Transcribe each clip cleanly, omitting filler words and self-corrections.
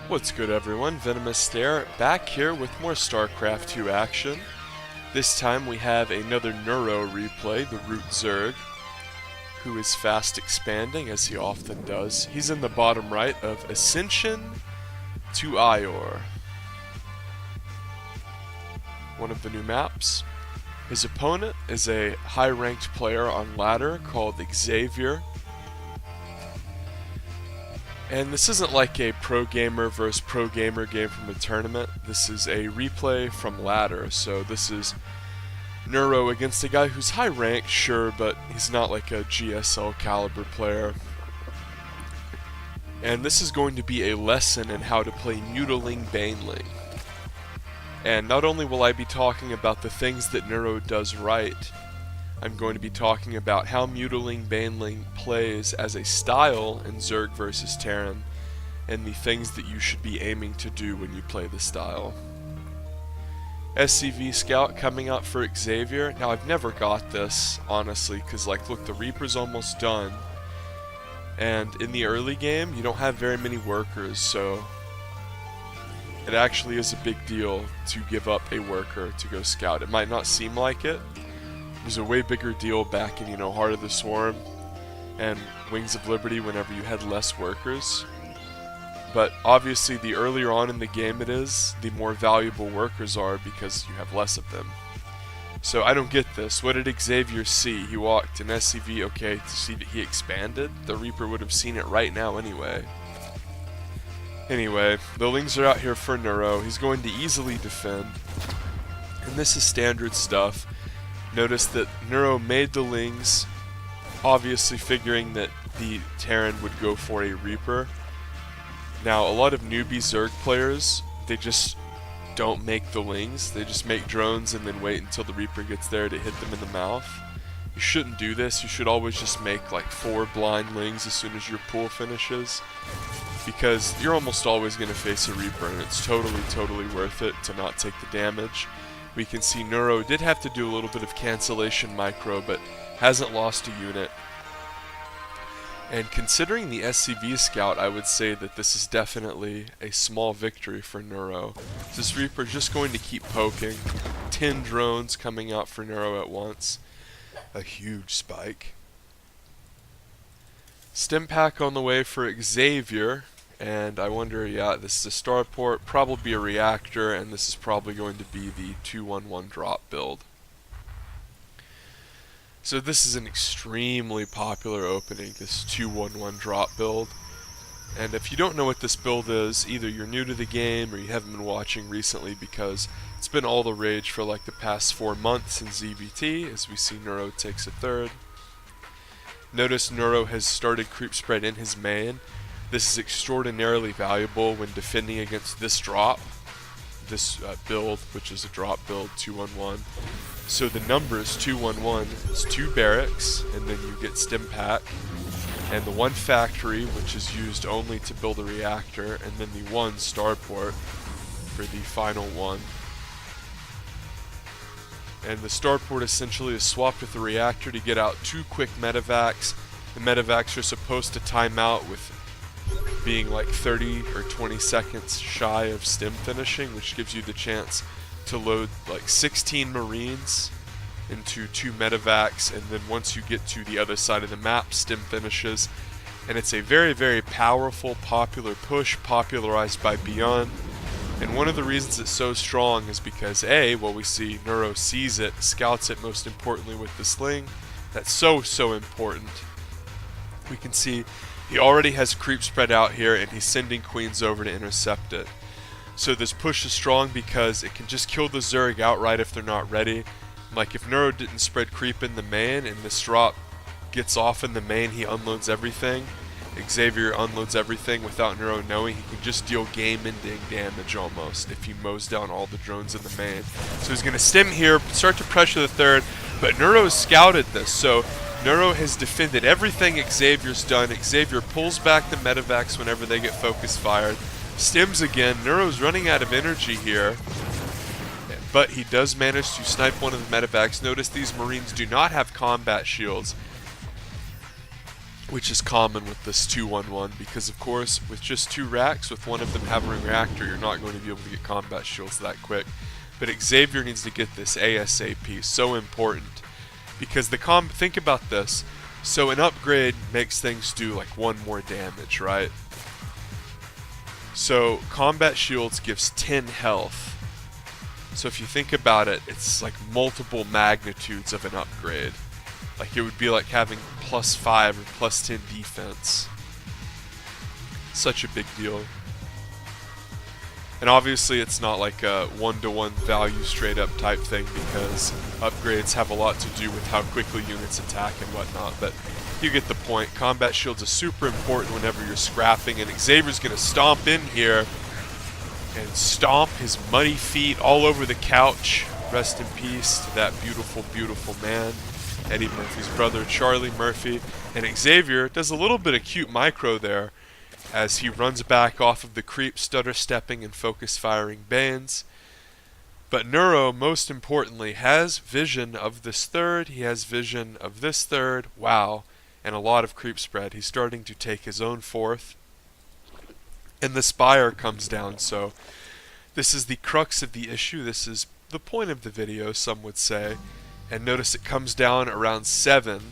What's good, everyone? VenomousStare back here with more StarCraft 2 action. This time we have another Neuro replay, the Root Zerg, who is fast expanding as he often does. He's in the bottom right of Ascension to Ior, one of the new maps. His opponent is a high-ranked player on ladder called Xavier. And this isn't like a pro gamer versus pro gamer game from a tournament. This is a replay from ladder. So this is Neuro against a guy who's high ranked, sure, but he's not like a GSL caliber player. And this is going to be a lesson in how to play Muta, Ling, Bane, Ling. And not only will I be talking about the things that Neuro does right, I'm going to be talking about how Muta, Ling, Bane, Ling plays as a style in Zerg vs Terran, and the things that you should be aiming to do when you play the style. SCV Scout coming out for Xavier. Now I've never got this, honestly, because like look, the Reaper's almost done, and in the early game you don't have very many workers, so it actually is a big deal to give up a worker to go scout. It might not seem like it. It was a way bigger deal back in, Heart of the Swarm and Wings of Liberty whenever you had less workers. But obviously the earlier on in the game it is, the more valuable workers are because you have less of them. So I don't get this. What did Xavier see? He walked in SCV, okay, to see that he expanded? The Reaper would have seen it right now anyway. Anyway, the Lings are out here for Neuro. He's going to easily defend. And this is standard stuff. Notice that Neuro made the Lings, obviously figuring that the Terran would go for a Reaper. Now, a lot of newbie Zerg players, they just don't make the Lings. They just make drones and then wait until the Reaper gets there to hit them in the mouth. You shouldn't do this. You should always just make like 4 blind Lings as soon as your pool finishes, because you're almost always going to face a Reaper, and it's totally worth it to not take the damage. We can see Neuro did have to do a little bit of cancellation micro, but hasn't lost a unit. And considering the SCV Scout, I would say that this is definitely a small victory for Neuro. This Reaper just going to keep poking. 10 drones coming out for Neuro at once. A huge spike. Stim pack on the way for Xavier. And I wonder, yeah, this is a starport, probably a reactor, and this is probably going to be the 2-1-1 drop build. So this is an extremely popular opening, this 2-1-1 drop build. And if you don't know what this build is, either you're new to the game or you haven't been watching recently, because it's been all the rage for like the past 4 months in ZvT, as we see Neuro takes a third. Notice Neuro has started creep spread in his main. This is extraordinarily valuable when defending against this drop, this build, which is a drop build, 2-1-1. So the numbers 2-1-1 is 2 barracks, and then you get stim pack, and the 1 factory, which is used only to build a reactor, and then the 1 starport for the final one. And the starport essentially is swapped with the reactor to get out 2 quick medevacs. The medevacs are supposed to time out with being like 30 or 20 seconds shy of stim finishing, which gives you the chance to load like 16 Marines into 2 medevacs, and then once you get to the other side of the map, stim finishes. And it's a very powerful, popular push, popularized by Beyond. And one of the reasons it's so strong is because we see Neuro sees it, scouts it, most importantly with the Sling. That's so important. We can see he already has creep spread out here, and he's sending queens over to intercept it. So this push is strong because it can just kill the Zerg outright if they're not ready. Like if Neuro didn't spread creep in the main and this drop gets off in the main, he unloads everything. Xavier unloads everything without Neuro knowing. He can just deal game-ending damage almost if he mows down all the drones in the main. So he's going to stim here, start to pressure the third, but Neuro scouted this, so Neuro has defended everything Xavier's done. Xavier pulls back the medevacs whenever they get focus fired. Stims again. Neuro's running out of energy here, but he does manage to snipe one of the medevacs. Notice these Marines do not have combat shields. which is common with this 2-1-1, because of course with just 2 racks, with one of them having a reactor, you're not going to be able to get combat shields that quick. But Xavier needs to get this ASAP, so important, because think about this, so an upgrade makes things do like 1 more damage, right? So combat shields gives 10 health. So if you think about it, it's like multiple magnitudes of an upgrade. Like it would be like having +5 or +10 defense. Such a big deal. And obviously it's not like a 1-to-1 value straight up type thing, because upgrades have a lot to do with how quickly units attack and whatnot, but you get the point. Combat shields are super important whenever you're scrapping, and Xavier's gonna stomp in here and stomp his muddy feet all over the couch. Rest in peace to that beautiful, beautiful man, Eddie Murphy's brother, Charlie Murphy. And Xavier does a little bit of cute micro there as he runs back off of the creep, stutter stepping and focus firing Banes. But Neuro, most importantly, has vision of this third, he has vision of this third, wow, and a lot of creep spread. He's starting to take his own fourth. And the spire comes down, so this is the crux of the issue, this is the point of the video, some would say. And notice it comes down around 7.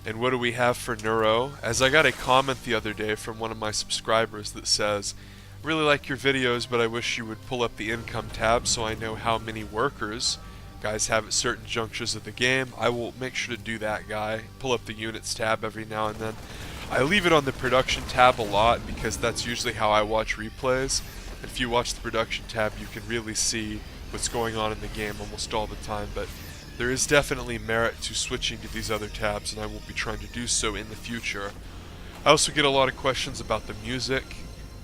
And what do we have for Neuro? As I got a comment the other day from one of my subscribers that says, really like your videos, but I wish you would pull up the income tab so I know how many workers guys have at certain junctures of the game. I will make sure to do that, guy. Pull up the units tab every now and then. I leave it on the production tab a lot because that's usually how I watch replays. And if you watch the production tab, you can really see what's going on in the game almost all the time, but there is definitely merit to switching to these other tabs, and I will be trying to do so in the future. I also get a lot of questions about the music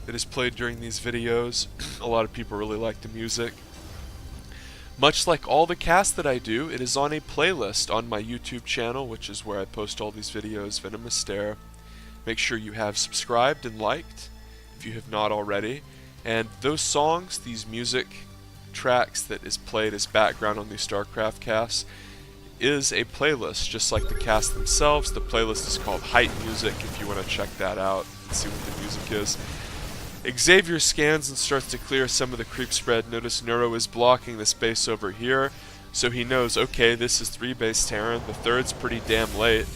that is played during these videos. A lot of people really like the music. Much like all the casts that I do, it is on a playlist on my YouTube channel, which is where I post all these videos, VenomousStare. Make sure you have subscribed and liked if you have not already. And those songs, these music tracks that is played as background on these StarCraft casts, is a playlist, just like the casts themselves. The playlist is called Hype Music if you want to check that out and see what the music is. Xavier scans and starts to clear some of the creep spread. Notice Neuro is blocking the space over here, so he knows, okay, this is 3 base Terran, the third's pretty damn late.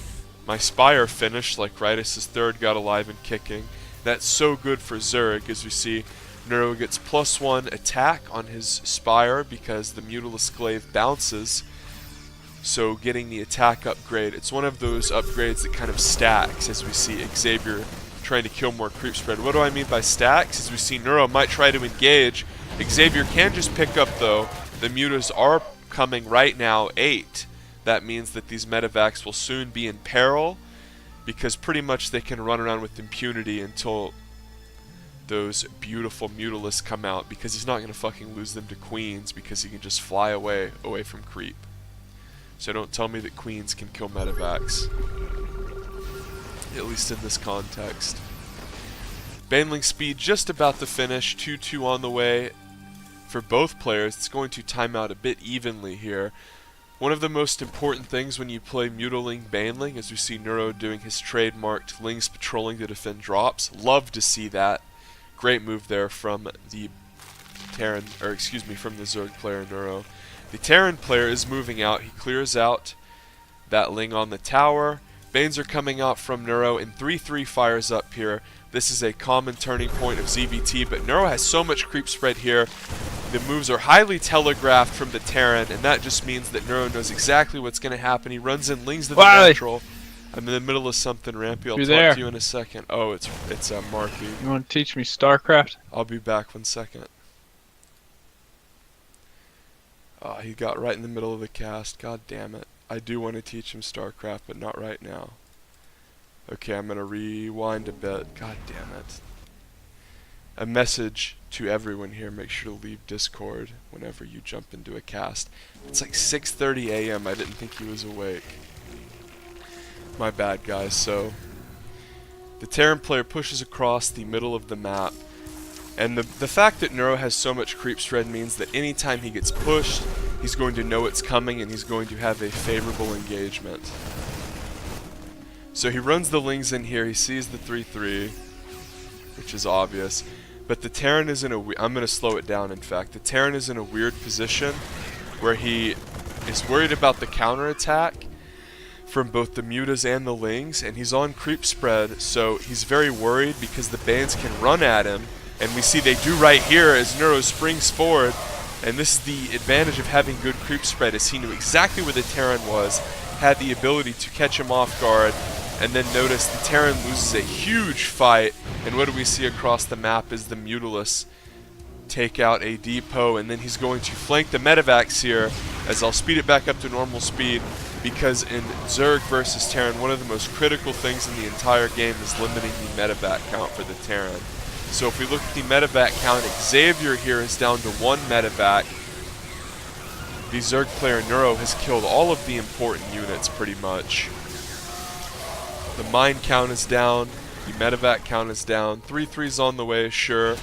My Spire finished, like right as his third got alive and kicking. That's so good for Zerg, as we see Neuro gets +1 attack on his Spire because the Mutalisk Glaive bounces, so getting the attack upgrade. It's one of those upgrades that kind of stacks, as we see Xavier trying to kill more creep spread. What do I mean by stacks? As we see Neuro might try to engage. Xavier can just pick up though. The Mutas are coming right now, 8. That means that these medevacs will soon be in peril, because pretty much they can run around with impunity until those beautiful Mutalisks come out, because he's not going to fucking lose them to Queens, because he can just fly away from creep. So don't tell me that Queens can kill medevacs, at least in this context. Baneling speed just about to finish, 2-2 on the way for both players. It's going to time out a bit evenly here. One of the most important things when you play Mutaling Baneling, as we see Neuro doing his trademarked Ling's patrolling to defend drops. Love to see that. Great move there from the Terran, or excuse me, from the Zerg player Neuro. The Terran player is moving out. He clears out that Ling on the tower. Banes are coming out from Neuro, and 3-3 fires up here. This is a common turning point of ZvT, but Neuro has so much creep spread here. The moves are highly telegraphed from the Terran, and that just means that Neuro knows exactly what's going to happen. He runs in, Ling's the natural. I'm in the middle of something, Rampy. I'll talk to you in a second. Oh, it's Marky. You want to teach me StarCraft? I'll be back 1 second. He got right in the middle of the cast. God damn it. I do want to teach him StarCraft, but not right now. Okay, I'm going to rewind a bit. God damn it. A message to everyone here. Make sure to leave Discord whenever you jump into a cast. It's like 6:30 a.m. I didn't think he was awake. My bad, guys. So the Terran player pushes across the middle of the map, and the fact that Neuro has so much creep spread means that anytime he gets pushed, he's going to know it's coming and he's going to have a favorable engagement. So he runs the Lings in here, he sees the 3-3, which is obvious. But the Terran is in a I'm going to slow it down in fact. The Terran is in a weird position where he is worried about the counterattack from both the Mutas and the Lings, and he's on creep spread, so he's very worried because the Banes can run at him, and we see they do right here as Neuro springs forward, and this is the advantage of having good creep spread, as he knew exactly where the Terran was, had the ability to catch him off guard, and then notice the Terran loses a huge fight, and what do we see across the map is the Mutalist take out a depot, and then he's going to flank the Medivacs here, as I'll speed it back up to normal speed, because in Zerg versus Terran, one of the most critical things in the entire game is limiting the Medivac count for the Terran. So if we look at the Medivac count, Xavier here is down to 1 Medivac. The Zerg player Neuro has killed all of the important units pretty much. The mine count is down, the Medivac count is down, 3-3's on the way, sure.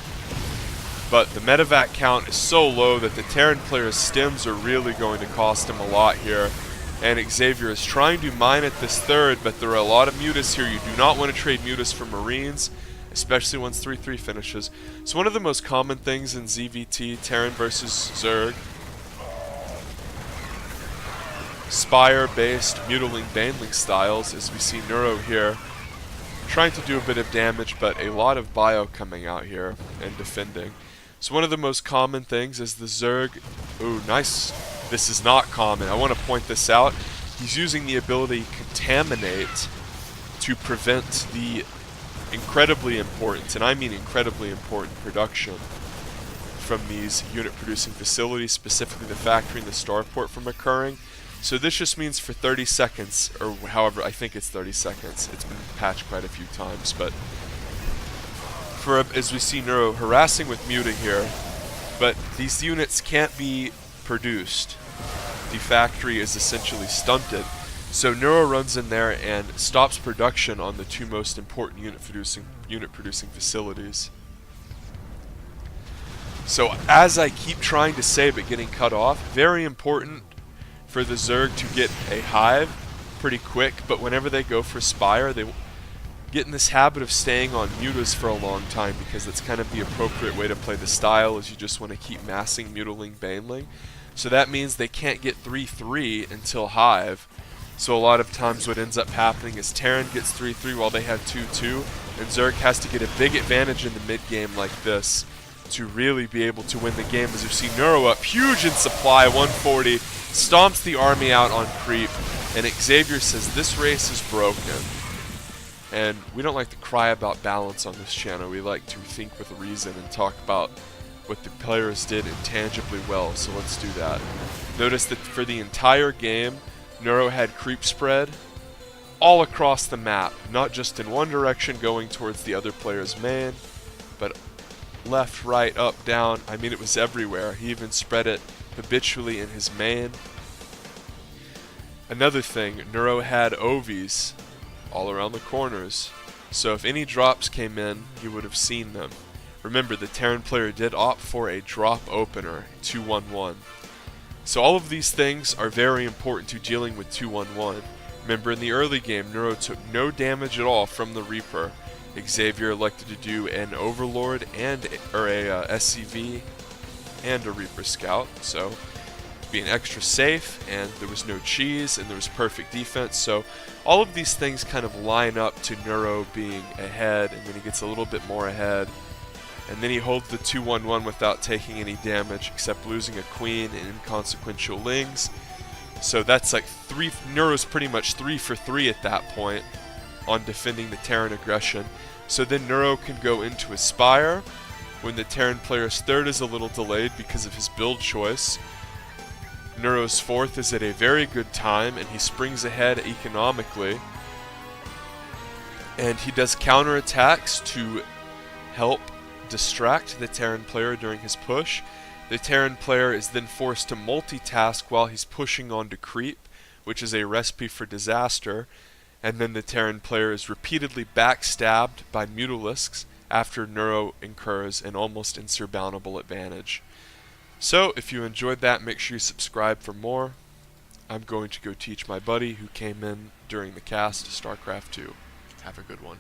But the Medivac count is so low that the Terran player's stims are really going to cost him a lot here. And Xavier is trying to mine at this third, but there are a lot of Mutas here. You do not want to trade Mutas for Marines, especially once 3-3 finishes. So one of the most common things in ZvT, Terran versus Zerg, Spire-based Mutaling Baneling styles, as we see Neuro here, trying to do a bit of damage, but a lot of bio coming out here and defending. So one of the most common things is the Zerg. Ooh, nice. This is not common. I want to point this out. He's using the ability Contaminate to prevent the incredibly important, and I mean incredibly important, production from these unit-producing facilities, specifically the factory and the starport, from occurring. So this just means for 30 seconds, or however, I think it's 30 seconds. It's been patched quite a few times, but for as we see Neuro harassing with muting here, but these units can't be produced. The factory is essentially stunted. So Neuro runs in there and stops production on the 2 most important unit producing facilities. So as I keep trying to say but getting cut off, very important for the Zerg to get a hive pretty quick, but whenever they go for Spire, they get in this habit of staying on Mutas for a long time, because that's kind of the appropriate way to play the style, is you just want to keep massing Mutaling Baneling. So that means they can't get 3-3 until Hive. So a lot of times what ends up happening is Terran gets 3-3 while they have 2-2, and Zerg has to get a big advantage in the mid game like this to really be able to win the game. As you see Neuro up huge in supply, 140, stomps the army out on creep, and Xavier says this race is broken. And we don't like to cry about balance on this channel. We like to think with reason and talk about what the players did intangibly well, so let's do that. Notice that for the entire game, Neuro had creep spread all across the map, not just in one direction going towards the other player's main, but left, right, up, down. I mean, it was everywhere. He even spread it habitually in his main. Another thing, Neuro had OVs all around the corners, so if any drops came in, he would have seen them. Remember, the Terran player did opt for a drop opener, 2-1-1. So all of these things are very important to dealing with 2-1-1. Remember, in the early game, Neuro took no damage at all from the Reaper. Xavier elected to do an Overlord and a SCV and a Reaper Scout, so being extra safe, and there was no cheese, and there was perfect defense. So all of these things kind of line up to Neuro being ahead, and then he gets a little bit more ahead, and then he holds the 2-1-1 without taking any damage except losing a queen and inconsequential Lings. So that's like Neuro's pretty much 3 for 3 at that point on defending the Terran aggression. So then Neuro can go into Aspire when the Terran player's third is a little delayed because of his build choice. Neuro's fourth is at a very good time, and he springs ahead economically. And he does counterattacks to help distract the Terran player during his push. The Terran player is then forced to multitask while he's pushing onto creep, which is a recipe for disaster. And then the Terran player is repeatedly backstabbed by Mutalisks after Neuro incurs an almost insurmountable advantage. So, if you enjoyed that, make sure you subscribe for more. I'm going to go teach my buddy who came in during the cast StarCraft 2. Have a good one.